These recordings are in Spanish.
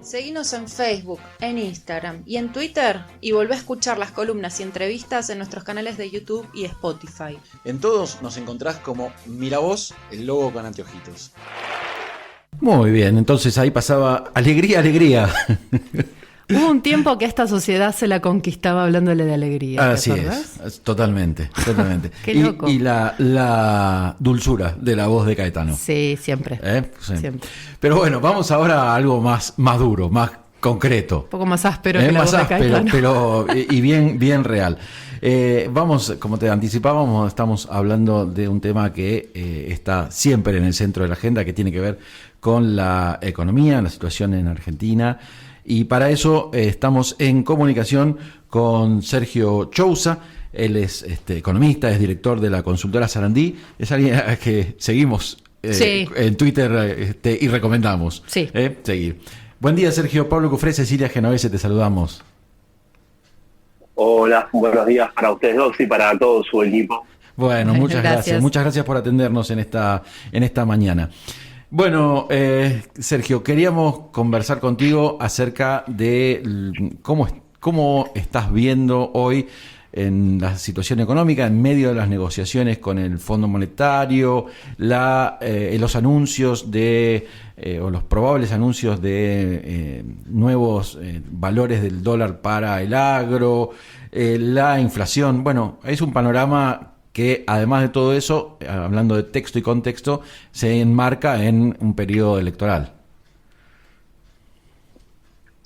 Seguinos en Facebook, en Instagram y en Twitter y volvé a escuchar las columnas y entrevistas en nuestros canales de YouTube y Spotify. En todos nos encontrás como Miravoz, el logo con anteojitos. Muy bien, entonces ahí pasaba alegría, alegría. Hubo un tiempo que esta sociedad se la conquistaba hablándole de alegría. Así es, totalmente. Qué loco. Y la dulzura de la voz de Caetano. Sí, siempre. Sí. Siempre. Pero bueno, vamos ahora a algo más duro, más concreto. Un poco más áspero que la más voz de áspero, Caetano. pero y bien real. Vamos, como te anticipábamos, estamos hablando de un tema que está siempre en el centro de la agenda, que tiene que ver con la economía, la situación en Argentina. Y para eso estamos en comunicación con Sergio Chousa. Él es economista, es director de la consultora Sarandí. Es alguien a que seguimos Sí. en Twitter y recomendamos seguir. Buen día, Sergio. Pablo Cufré, Cecilia Genovese, te saludamos. Hola, buenos días para ustedes dos y para todo su equipo. Bueno, muchas gracias. Muchas gracias por atendernos en esta mañana. Bueno, Sergio, queríamos conversar contigo acerca de cómo estás viendo hoy en la situación económica en medio de las negociaciones con el Fondo Monetario, los anuncios o los probables anuncios de nuevos valores del dólar para el agro, la inflación. Bueno, es un panorama que además de todo eso, hablando de texto y contexto, se enmarca en un periodo electoral.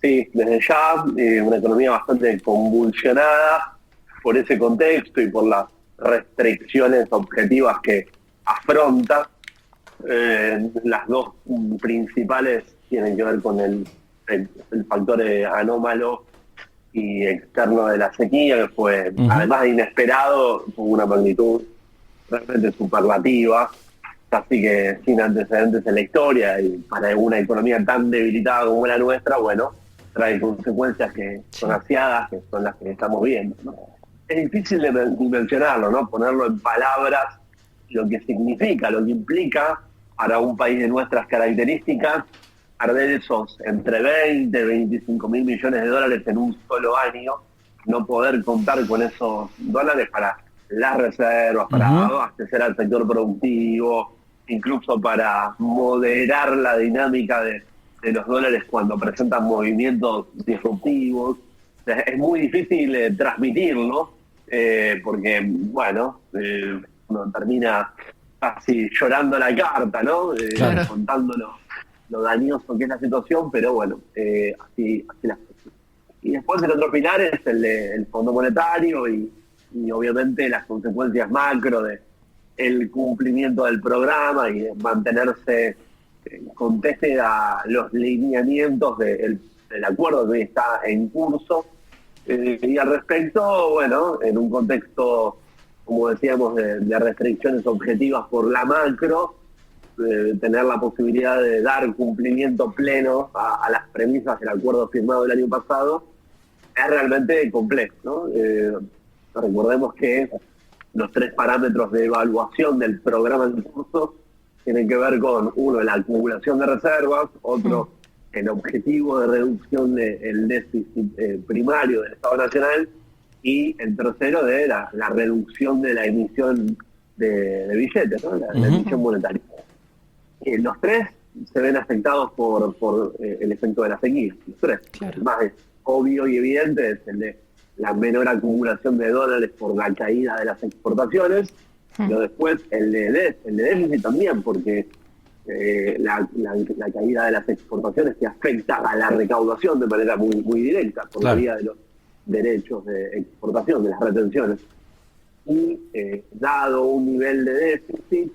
Sí, desde ya una economía bastante convulsionada por ese contexto y por las restricciones objetivas que afronta. Las dos principales tienen que ver con el factor anómalo y externo de la sequía, que fue, además de inesperado, tuvo una magnitud realmente superlativa, casi que sin antecedentes en la historia, y para una economía tan debilitada como la nuestra, bueno, trae consecuencias que son aseadas, que son las que estamos viendo, ¿no? Es difícil de dimensionarlo, ¿no? Ponerlo en palabras, lo que significa, lo que implica para un país de nuestras características, perder esos entre 20 y 25 mil millones de dólares en un solo año, no poder contar con esos dólares para las reservas, para abastecer al sector productivo, incluso para moderar la dinámica de los dólares cuando presentan movimientos disruptivos. Es muy difícil transmitirlo, porque, bueno, uno termina casi llorando la carta, ¿no? Claro. Contándolo lo dañoso que es la situación, pero bueno, así las cosas. Y después el otro pilar es el Fondo Monetario y obviamente las consecuencias macro de el cumplimiento del programa y de mantenerse conteste a los lineamientos del acuerdo que hoy está en curso. Y al respecto, bueno, en un contexto, como decíamos, de restricciones objetivas por la macro, tener la posibilidad de dar cumplimiento pleno a las premisas del acuerdo firmado el año pasado, es realmente complejo, ¿no? Recordemos que los tres parámetros de evaluación del programa en curso tienen que ver con, uno, la acumulación de reservas, otro, el objetivo de reducción del déficit primario del Estado Nacional, y el tercero, de la reducción de la emisión de billetes, ¿no? La emisión monetaria. Los tres se ven afectados por el efecto de la sequía. Los tres. Claro. El más es obvio y evidente es el de la menor acumulación de dólares por la caída de las exportaciones, pero después el de déficit también, porque la caída de las exportaciones que afecta a la recaudación de manera muy, muy directa por la vía de los derechos de exportación, de las retenciones. Y dado un nivel de déficit,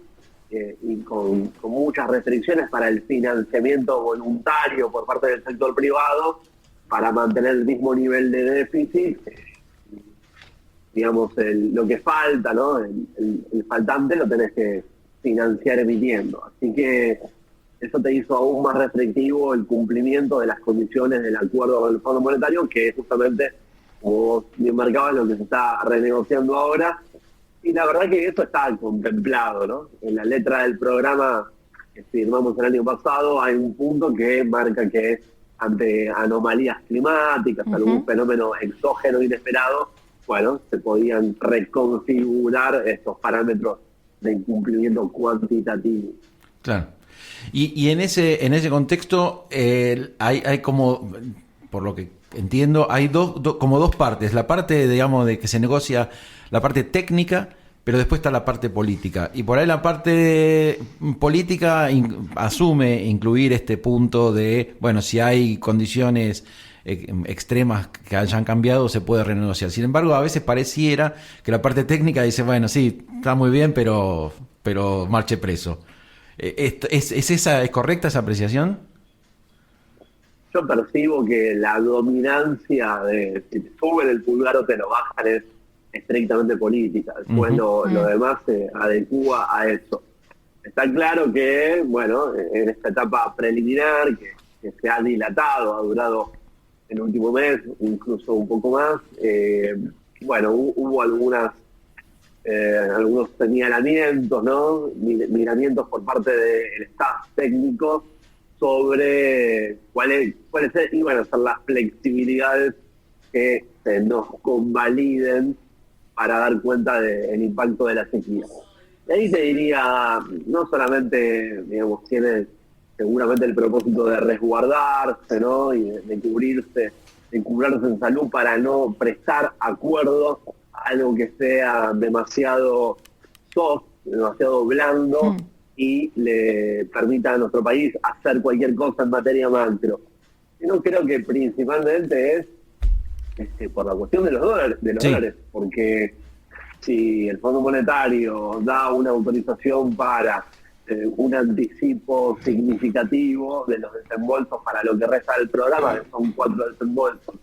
y con muchas restricciones para el financiamiento voluntario por parte del sector privado, para mantener el mismo nivel de déficit, digamos, lo que falta, ¿no? El faltante lo tenés que financiar emitiendo. Así que eso te hizo aún más restrictivo el cumplimiento de las condiciones del acuerdo con el Fondo Monetario, que justamente, como vos bien marcabas, lo que se está renegociando ahora. Y la verdad que eso está contemplado, ¿no? En la letra del programa que firmamos el año pasado hay un punto que marca que ante anomalías climáticas, algún fenómeno exógeno inesperado, bueno, se podían reconfigurar estos parámetros de incumplimiento cuantitativo. Claro. Y en ese contexto hay como, por lo que entiendo, hay como dos partes. La parte, digamos, de que se negocia la parte técnica, pero después está la parte política. Y por ahí la parte política asume incluir este punto de, bueno, si hay condiciones extremas que hayan cambiado, se puede renegociar. Sin embargo, a veces pareciera que la parte técnica dice, bueno, sí, está muy bien, pero marche preso. ¿Es correcta esa apreciación? Yo percibo que la dominancia de si te suben el pulgar o te lo bajan es estrictamente política. Después lo demás se adecúa a eso. Está claro que, bueno, en esta etapa preliminar, que se ha dilatado, ha durado el último mes, incluso un poco más, bueno, hubo algunos señalamientos, ¿no? Miramientos por parte del staff técnico sobre cuáles iban a ser las flexibilidades que se nos convaliden para dar cuenta del impacto de la sequía. Y ahí te diría, no solamente, digamos, tiene seguramente el propósito de resguardarse, ¿no? Y de cubrirse en salud para no prestar acuerdo a algo que sea demasiado soft, demasiado blando, y le permita a nuestro país hacer cualquier cosa en materia macro. Yo creo que principalmente es por la cuestión de los dólares, porque si el Fondo Monetario da una autorización para un anticipo significativo de los desembolsos para lo que resta del programa, que son 4 desembolsos,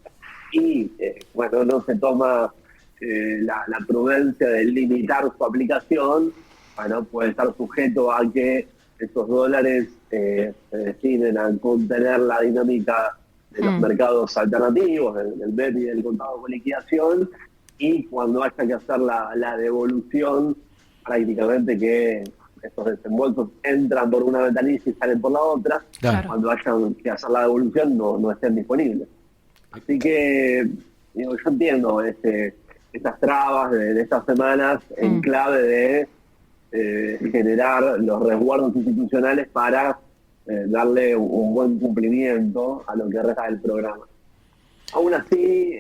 y bueno, no se toma la prudencia de limitar su aplicación, bueno, puede estar sujeto a que esos dólares se destinen a contener la dinámica de los mercados alternativos, del BEP y del contado con liquidación, y cuando haya que hacer la devolución, prácticamente que esos desembolsos entran por una ventanilla y salen por la otra, claro. Cuando hayan que hacer la devolución no estén disponibles. Así que yo entiendo estas trabas de estas semanas en clave de generar los resguardos institucionales para darle un buen cumplimiento a lo que resta del programa. Aún así,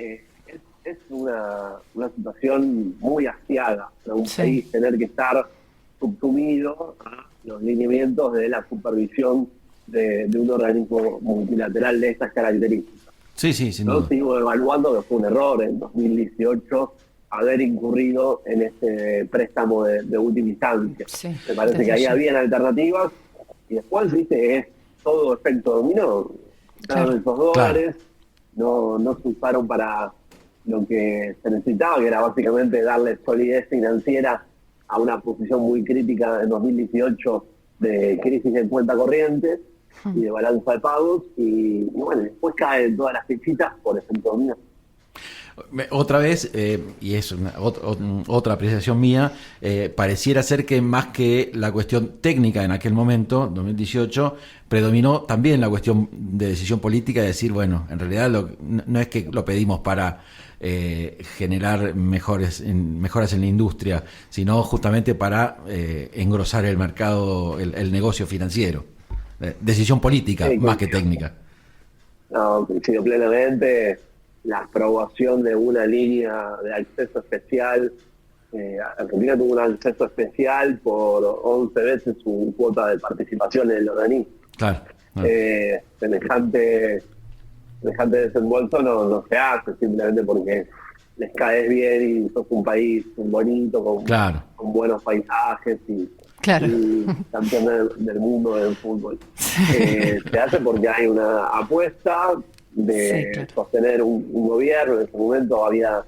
es una situación muy aciaga para un país tener que estar subsumido a los lineamientos de la supervisión de un organismo multilateral de estas características. Sí, sin duda. Sigo evaluando que fue un error en 2018 haber incurrido en este préstamo de última instancia. Me parece que ahí habían alternativas, y después, viste, es todo efecto dominó. Esos dólares no se usaron para lo que se necesitaba, que era básicamente darle solidez financiera a una posición muy crítica en 2018 de crisis en cuenta corriente y de balanza de pagos, y bueno, después caen todas las fichitas por efecto dominó. Otra vez, y es otra apreciación mía, pareciera ser que más que la cuestión técnica en aquel momento, 2018, predominó también la cuestión de decisión política, de decir, bueno, en realidad no es que lo pedimos para generar mejoras en la industria, sino justamente para engrosar el mercado, el negocio financiero. Decisión política, más que técnica. No, coincido plenamente. La aprobación de una línea de acceso especial. Argentina tuvo un acceso especial por 11 veces su cuota de participación en el organismo. Claro. Semejante desembolso no se hace simplemente porque les caes bien y sos un país bonito, con buenos paisajes y campeón del mundo del fútbol. Se hace porque hay una apuesta de sostener un gobierno. En ese momento había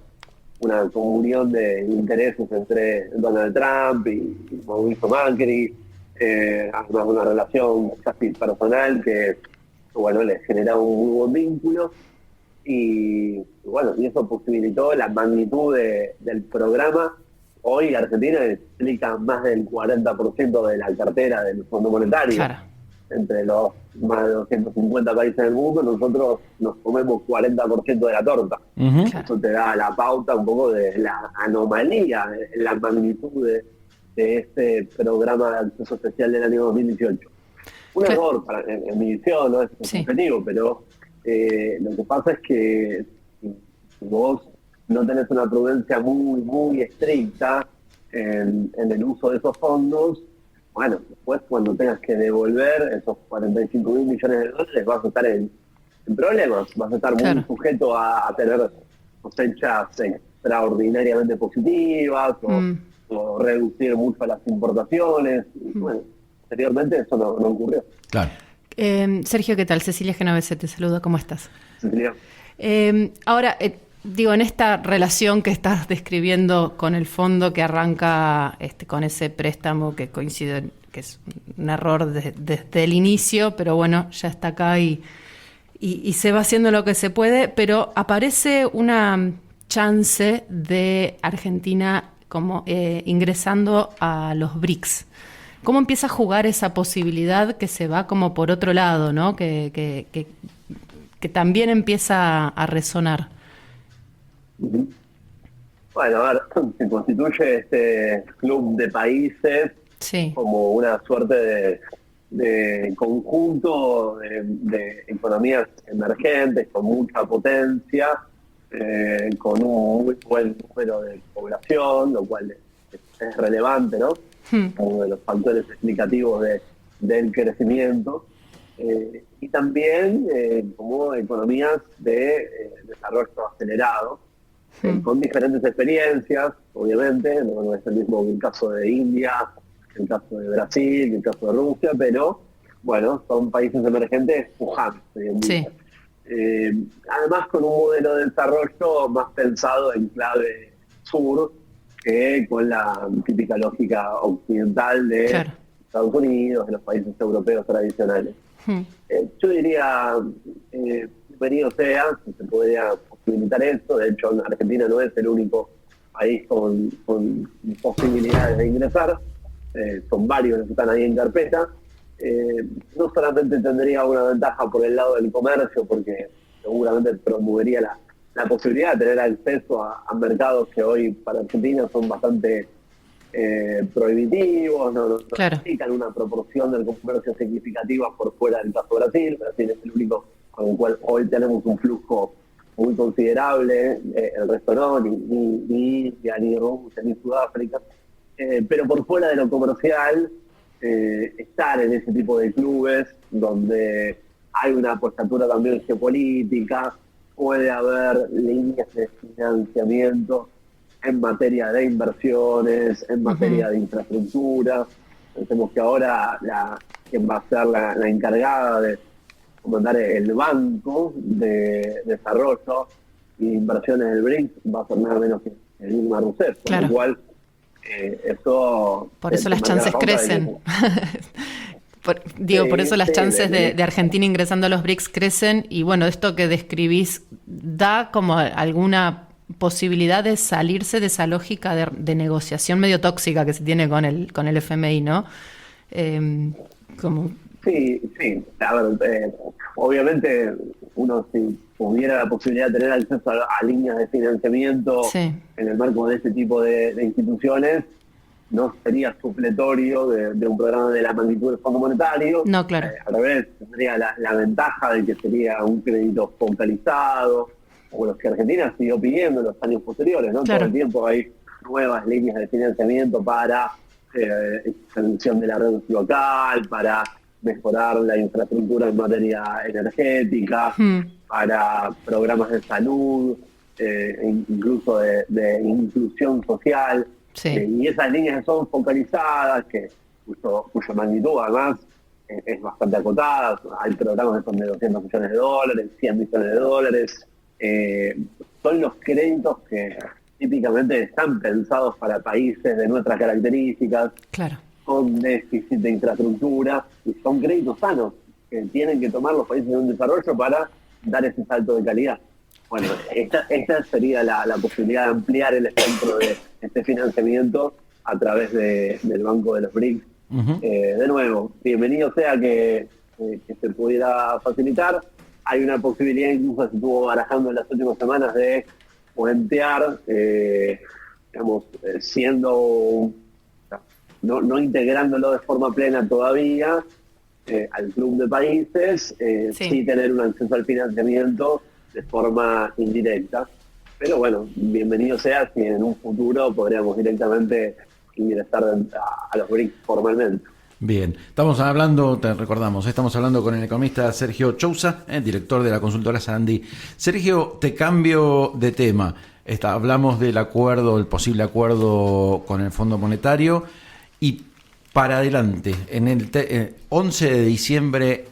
una comunión de intereses entre Donald Trump y Mauricio Macri, una relación casi personal que bueno, les generaba un muy buen vínculo, y bueno, y eso posibilitó la magnitud del programa. Hoy Argentina explica más del 40% de la cartera del Fondo Monetario. entre los más de 250 países del mundo, nosotros nos comemos 40% de la torta. Ujú. Eso te da la pauta un poco de la anomalía, de la magnitud de este programa de acceso especial del año 2018. Un error en mi visión, no es objetivo, pero lo que pasa es que si vos no tenés una prudencia muy, muy estricta en el uso de esos fondos, bueno, después cuando tengas que devolver esos 45.000 millones de dólares vas a estar en problemas, vas a estar muy sujeto a tener cosechas extraordinariamente positivas o reducir mucho las importaciones. Bueno, anteriormente eso no ocurrió. Claro. Sergio, ¿qué tal? Cecilia Genovese te saluda, ¿cómo estás? Cecilia. Ahora, digo, en esta relación que estás describiendo con el fondo que arranca con ese préstamo que coincide, que es un error desde el inicio, pero bueno, ya está acá y se va haciendo lo que se puede, pero aparece una chance de Argentina como ingresando a los BRICS. ¿Cómo empieza a jugar esa posibilidad que se va como por otro lado, ¿no? Que también empieza a resonar? Bueno, a ver, se constituye este club de países como una suerte de conjunto de economías emergentes con mucha potencia, con un muy buen número de población, lo cual es relevante, ¿no? Uno de los factores explicativos del crecimiento, y también como economías de desarrollo acelerado, con diferentes experiencias, obviamente, no es el mismo que el caso de India, que el caso de Brasil, que el caso de Rusia, pero bueno, son países emergentes pujantes. Además con un modelo de desarrollo más pensado en clave sur, que con la típica lógica occidental de Estados Unidos, de los países europeos tradicionales. Yo diría, bienvenido sea, si se podría posibilitar esto. De hecho, Argentina no es el único país con posibilidades de ingresar, son varios los que están ahí en carpeta. No solamente tendría una ventaja por el lado del comercio, porque seguramente promovería la posibilidad de tener acceso a mercados que hoy para Argentina son bastante prohibitivos, no implican una proporción del comercio significativa por fuera del caso de Brasil. Brasil es el único con el cual hoy tenemos un flujo muy considerable, el resto no, ni India, ni Rusia, ni Sudáfrica, pero por fuera de lo comercial, estar en ese tipo de clubes donde hay una apostatura también geopolítica, puede haber líneas de financiamiento en materia de inversiones, en materia de infraestructura. Pensemos que ahora quien va a ser la encargada de comandar el Banco de Desarrollo y Inversiones del BRICS va a ser nada menos que Dilma Rousseff, por lo cual eso... Por eso las chances crecen. Por eso las chances de Argentina ingresando a los BRICS crecen, y bueno, esto que describís da como alguna posibilidad de salirse de esa lógica de negociación medio tóxica que se tiene con el FMI, ¿no? Sí. A ver, obviamente uno, si hubiera la posibilidad de tener acceso a líneas de financiamiento en el marco de este tipo de instituciones, no sería supletorio de un programa de la magnitud del Fondo Monetario. No, claro. Al revés, tendría la ventaja de que sería un crédito focalizado, o los que Argentina siguió pidiendo en los años posteriores, ¿no? Todo el tiempo hay nuevas líneas de financiamiento para extensión de la red local, para mejorar la infraestructura en materia energética, para programas de salud, incluso de inclusión social. Y esas líneas son focalizadas, cuya magnitud además es bastante acotada. Hay programas que son de $200 millones, $100 millones. Son los créditos que típicamente están pensados para países de nuestras características, con déficit de infraestructura, y son créditos sanos que tienen que tomar los países en desarrollo para dar ese salto de calidad. Bueno, esta sería la posibilidad de ampliar el espectro de este financiamiento a través del Banco de los BRICS De nuevo, bienvenido sea que se pudiera facilitar. Hay una posibilidad, incluso se estuvo barajando en las últimas semanas, de puentear, siendo, no integrándolo de forma plena todavía al club de países, sí tener un acceso al financiamiento de forma indirecta. Pero bueno, bienvenido sea si en un futuro podríamos directamente ingresar a los BRICS formalmente. Bien, estamos hablando, te recordamos, estamos hablando con el economista Sergio Chousa, director de la consultora Sarandí. Sergio, te cambio de tema. Hablamos del acuerdo, el posible acuerdo con el Fondo Monetario, y para adelante, en el 11 de diciembre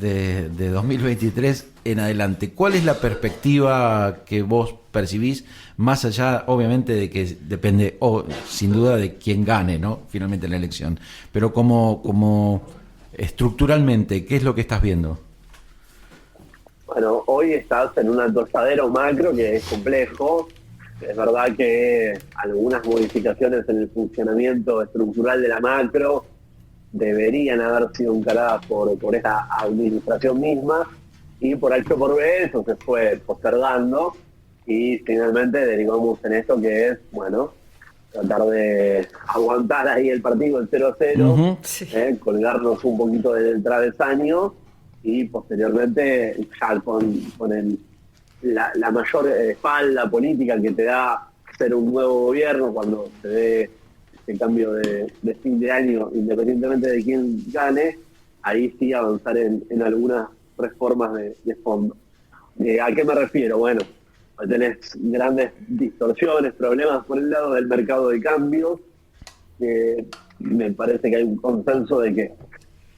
de 2023 en adelante, ¿cuál es la perspectiva que vos percibís, más allá, obviamente, de que depende, sin duda, de quién gane, ¿no?, finalmente la elección, pero como estructuralmente, ¿qué es lo que estás viendo? Bueno, hoy estás en un atosadero macro que es complejo. Es verdad que algunas modificaciones en el funcionamiento estructural de la macro deberían haber sido encaradas por esta administración misma, y por H por B eso se fue postergando, y finalmente derivamos en esto que es, bueno, tratar de aguantar ahí el partido del 0-0, colgarnos un poquito del travesaño, y posteriormente ya con la mayor espalda política que te da ser un nuevo gobierno cuando se dé este cambio de fin de año, independientemente de quién gane, ahí sí avanzar en algunas reformas de fondo. ¿A qué me refiero? Bueno, tenés grandes distorsiones, problemas por el lado del mercado de cambios, que me parece que hay un consenso de que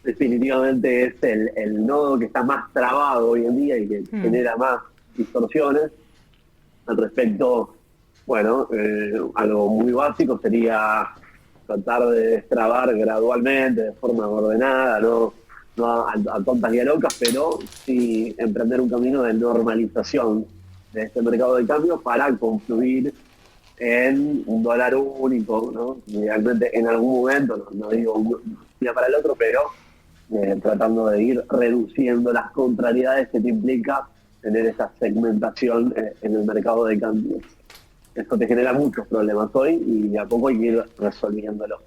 definitivamente es el nodo que está más trabado hoy en día y que genera más distorsiones. Al respecto, bueno, algo muy básico sería tratar de destrabar gradualmente, de forma ordenada, no a tontas y a locas, pero sí emprender un camino de normalización de este mercado de cambios para confluir en un dólar único, ¿no? Idealmente en algún momento, no digo un día para el otro, pero tratando de ir reduciendo las contrariedades que te implica tener esa segmentación en el mercado de cambios. Esto te genera muchos problemas hoy y de a poco hay que ir resolviéndolo.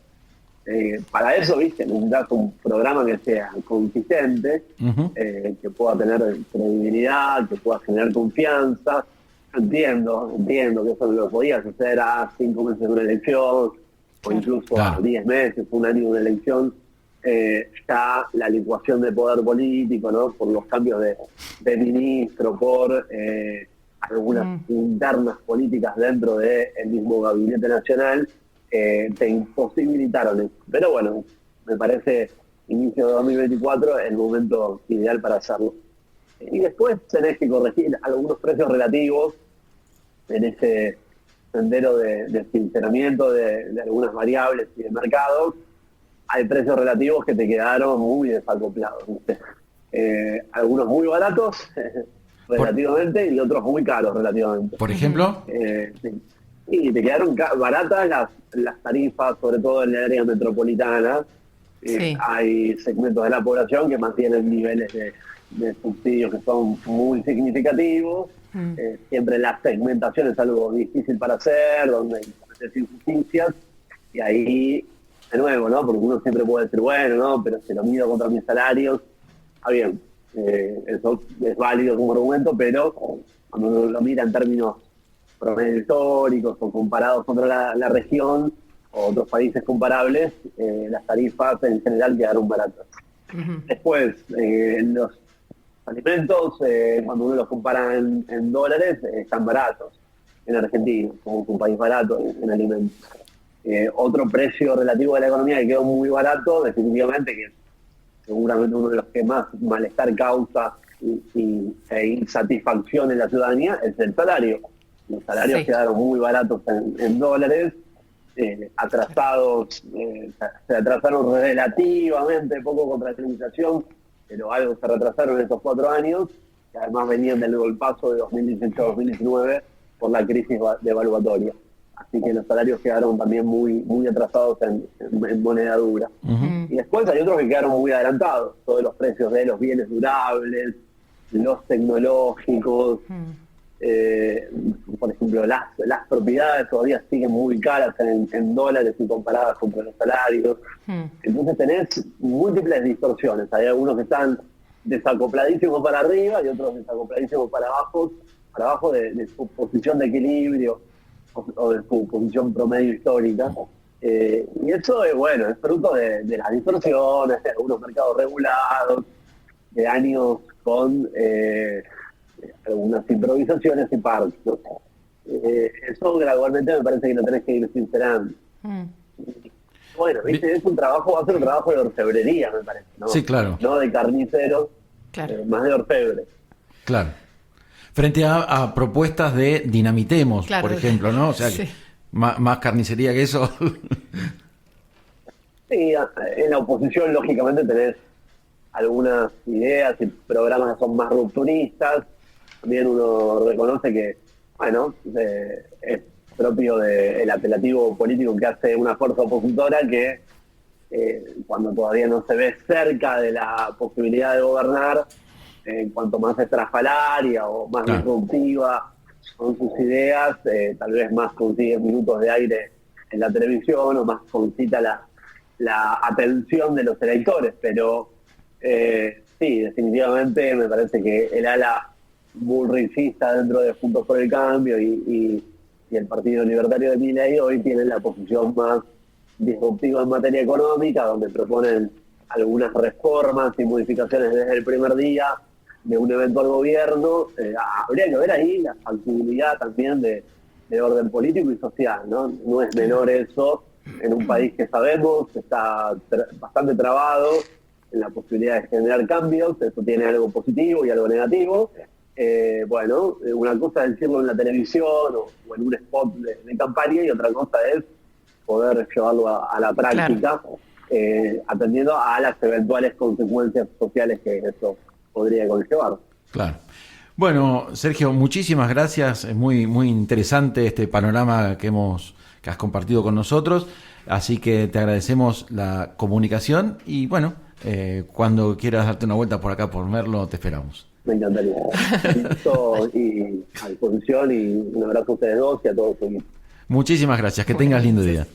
Para eso, viste, necesitas un programa que sea consistente, que pueda tener credibilidad, que pueda generar confianza. Entiendo que eso lo podías hacer a 5 meses de una elección, o incluso a 10 meses, un año de una elección. Ya la licuación de poder político, ¿no?, por los cambios de ministro, por algunas internas políticas dentro del mismo gabinete nacional, te imposibilitaron eso. Pero bueno, me parece inicio de 2024 el momento ideal para hacerlo. Y después tenés que corregir algunos precios relativos en ese sendero de sinceramiento de algunas variables y de mercados. Hay precios relativos que te quedaron muy desacoplados. Algunos muy baratos relativamente y otros muy caros relativamente. ¿Por ejemplo? Sí. Y te quedaron baratas las tarifas, sobre todo en el área metropolitana. Hay segmentos de la población que mantienen niveles de subsidios que son muy significativos. Siempre la segmentación es algo difícil para hacer, donde hay injusticias, y ahí, de nuevo, ¿no?, porque uno siempre puede decir, bueno, no, pero si lo mido contra mis salarios, está bien, eso es válido como argumento, pero cuando uno lo mira en términos promedios históricos o comparados contra la región o otros países comparables, las tarifas en general quedaron baratas. Después, los alimentos, cuando uno los compara en dólares, están baratos en Argentina, somos un país barato en alimentos. Otro precio relativo de la economía que quedó muy barato, definitivamente, que es seguramente uno de los que más malestar causa e insatisfacción en la ciudadanía, es el salario. Los salarios quedaron muy baratos en dólares, atrasados, se atrasaron relativamente poco contra la inflación, pero algo se retrasaron en estos 4 años, que además venían del golpazo de 2018-2019 por la crisis devaluatoria. Así que los salarios quedaron también muy atrasados en moneda dura. Y después hay otros que quedaron muy adelantados, todos los precios de los bienes durables, los tecnológicos, por ejemplo, las propiedades todavía siguen muy caras en dólares y comparadas contra los salarios. Entonces tenés múltiples distorsiones. Hay algunos que están desacopladísimos para arriba y otros desacopladísimos para abajo de su posición de equilibrio o de su posición promedio histórica. Y eso es bueno, es fruto de las distorsiones, de algunos mercados regulados, de años con algunas improvisaciones y parches, ¿no? Eso gradualmente me parece que lo tenés que ir sincerando. Bueno, ¿viste? Es un trabajo, va a ser un trabajo de orfebrería, me parece, ¿no? Sí, claro. No de carnicero, Claro. más de orfebre. Claro. Frente a propuestas de dinamitemos, Claro. por ejemplo, ¿no? O sea, Sí. más carnicería que eso. Sí, en la oposición lógicamente tenés algunas ideas y programas que son más rupturistas. También uno reconoce que, bueno, es propio del apelativo político que hace una fuerza opositora que cuando todavía no se ve cerca de la posibilidad de gobernar, cuanto más estrafalaria o más disruptiva son sus ideas, tal vez más consigue minutos de aire en la televisión o más concita la atención de los electores, pero sí, definitivamente me parece que el ala bullricista dentro de Juntos por el Cambio y el Partido Libertario de Milei hoy tienen la posición más disruptiva en materia económica, donde proponen algunas reformas y modificaciones desde el primer día de un eventual gobierno. Habría que ver ahí la factibilidad también de orden político y social, ¿no? No es menor eso en un país que sabemos está bastante trabado en la posibilidad de generar cambios. Eso tiene algo positivo y algo negativo. Bueno, una cosa es decirlo en la televisión o en un spot de campaña, y otra cosa es poder llevarlo a la práctica, atendiendo a las eventuales consecuencias sociales que eso podría conllevar. Claro. Bueno, Sergio, muchísimas gracias. Es muy, muy interesante este panorama que has compartido con nosotros. Así que te agradecemos la comunicación y bueno, cuando quieras darte una vuelta por acá por Merlo, te esperamos. Me encantaría. Listo, y a disposición, y un abrazo a ustedes dos y a todos su equipo. Muchísimas gracias. Que tengas lindo día.